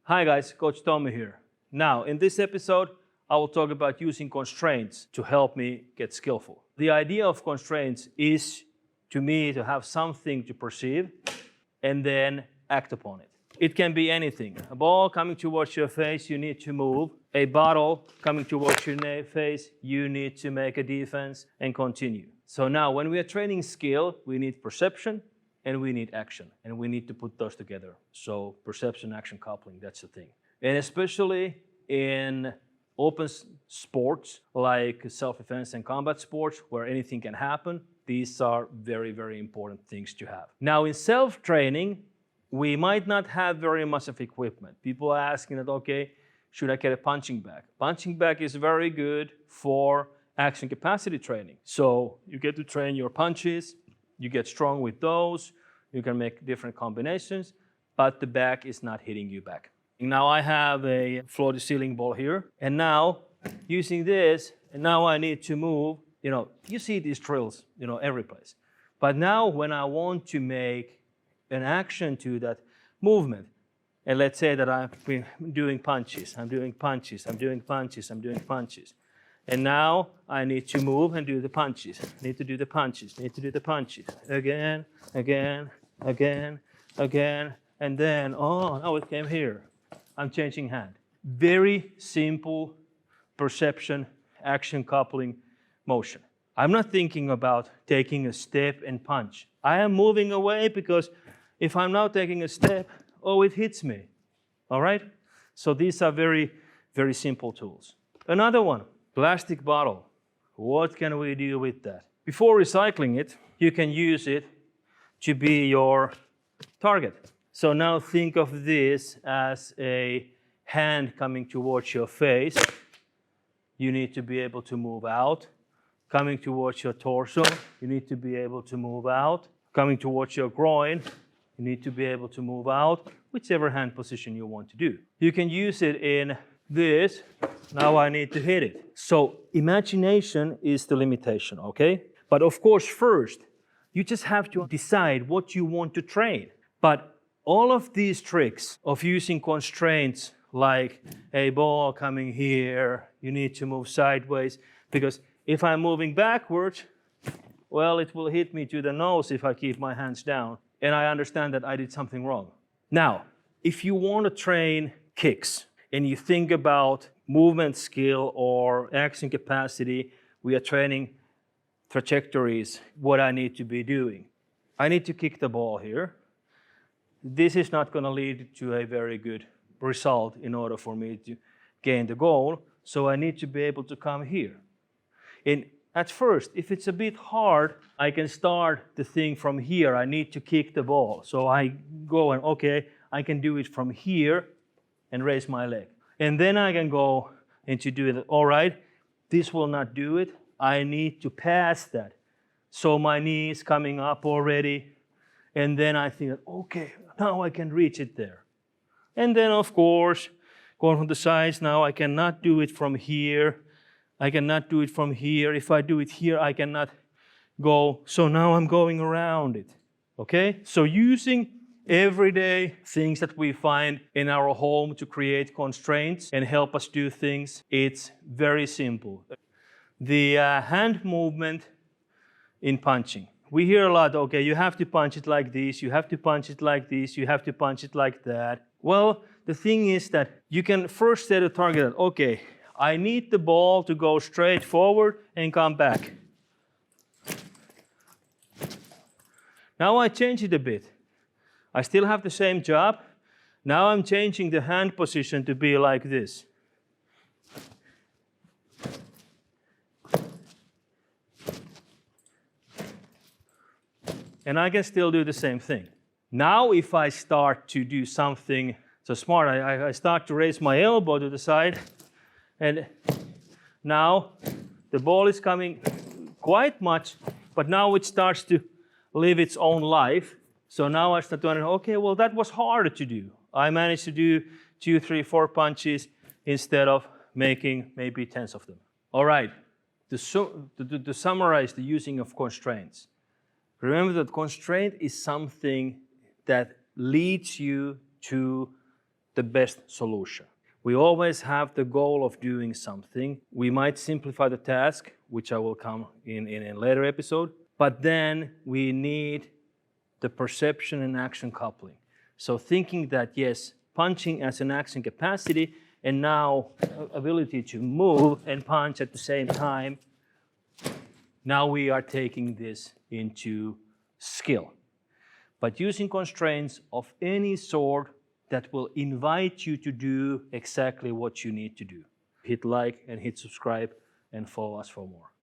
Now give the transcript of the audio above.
Hi guys, Coach Tommy here. Now, in this episode, I will talk about using constraints to help me get skillful. The idea of constraints is, to me, to have something to perceive and then act upon it. It can be anything. A ball coming towards your face, you need to move. A bottle coming towards your face, you need to make a defense and continue. So now, when we are training skill, we need perception and we need action, and we need to put those together. So perception, action coupling, that's the thing. And especially in open sports like self-defense and combat sports where anything can happen, these are very, very important things to have. Now in self-training, we might not have very much of equipment. People are asking that, okay, should I get a punching bag? Punching bag is very good for action capacity training. So you get to train your punches, you get strong with those, you can make different combinations, but the bag is not hitting you back. Now I have a floor-to-ceiling ball here, and now using this, and now I need to move, you see these drills, every place. But now when I want to make an action to that movement, and let's say that I've been doing punches, I'm doing punches, I'm doing punches, I'm doing punches. And now I need to move and do the punches. Need to do the punches, need to do the punches. Again, again, again, again, and then, now it came here. I'm changing hand. Very simple perception, action coupling motion. I'm not thinking about taking a step and punch. I am moving away because if I'm now taking a step, it hits me, all right? So these are very, very simple tools. Another one. Plastic bottle. What can we do with that? Before recycling it, you can use it to be your target. So now think of this as a hand coming towards your face. You need to be able to move out. Coming towards your torso, you need to be able to move out. Coming towards your groin, you need to be able to move out, whichever hand position you want to do. You can use it in this. Now I need to hit it. So imagination is the limitation, okay? But of course, first, you just have to decide what you want to train. But all of these tricks of using constraints like a ball coming here, you need to move sideways, because if I'm moving backwards, it will hit me to the nose if I keep my hands down, and I understand that I did something wrong. Now, if you want to train kicks, and you think about movement skill or action capacity, we are training trajectories, what I need to be doing. I need to kick the ball here. This is not going to lead to a very good result in order for me to gain the goal, so I need to be able to come here. And at first, if it's a bit hard, I can start the thing from here. I need to kick the ball. So I go and, I can do it from here and raise my leg. And then I can go into doing it. All right, this will not do it. I need to pass that. So my knee is coming up already. And then I think, now I can reach it there. And then, of course, going from the sides, now I cannot do it from here. I cannot do it from here. If I do it here, I cannot go. So now I'm going around it. Okay? So using everyday things that we find in our home to create constraints and help us do things, it's very simple. The hand movement in punching. We hear a lot, you have to punch it like this, you have to punch it like this, you have to punch it like that. Well, the thing is that you can first set a target that, I need the ball to go straight forward and come back. Now I change it a bit. I still have the same job. Now I'm changing the hand position to be like this. And I can still do the same thing. Now if I start to do something so smart, I start to raise my elbow to the side, and now the ball is coming quite much, but now it starts to live its own life. So now I start to understand, that was harder to do. I managed to do 2, 3, 4 punches instead of making maybe tens of them. All right, to summarize the using of constraints. Remember that constraint is something that leads you to the best solution. We always have the goal of doing something. We might simplify the task, which I will come in a later episode, but then we need the perception and action coupling. So thinking that yes, punching as an action capacity and now ability to move and punch at the same time, now we are taking this into skill. But using constraints of any sort that will invite you to do exactly what you need to do. Hit like and hit subscribe and follow us for more.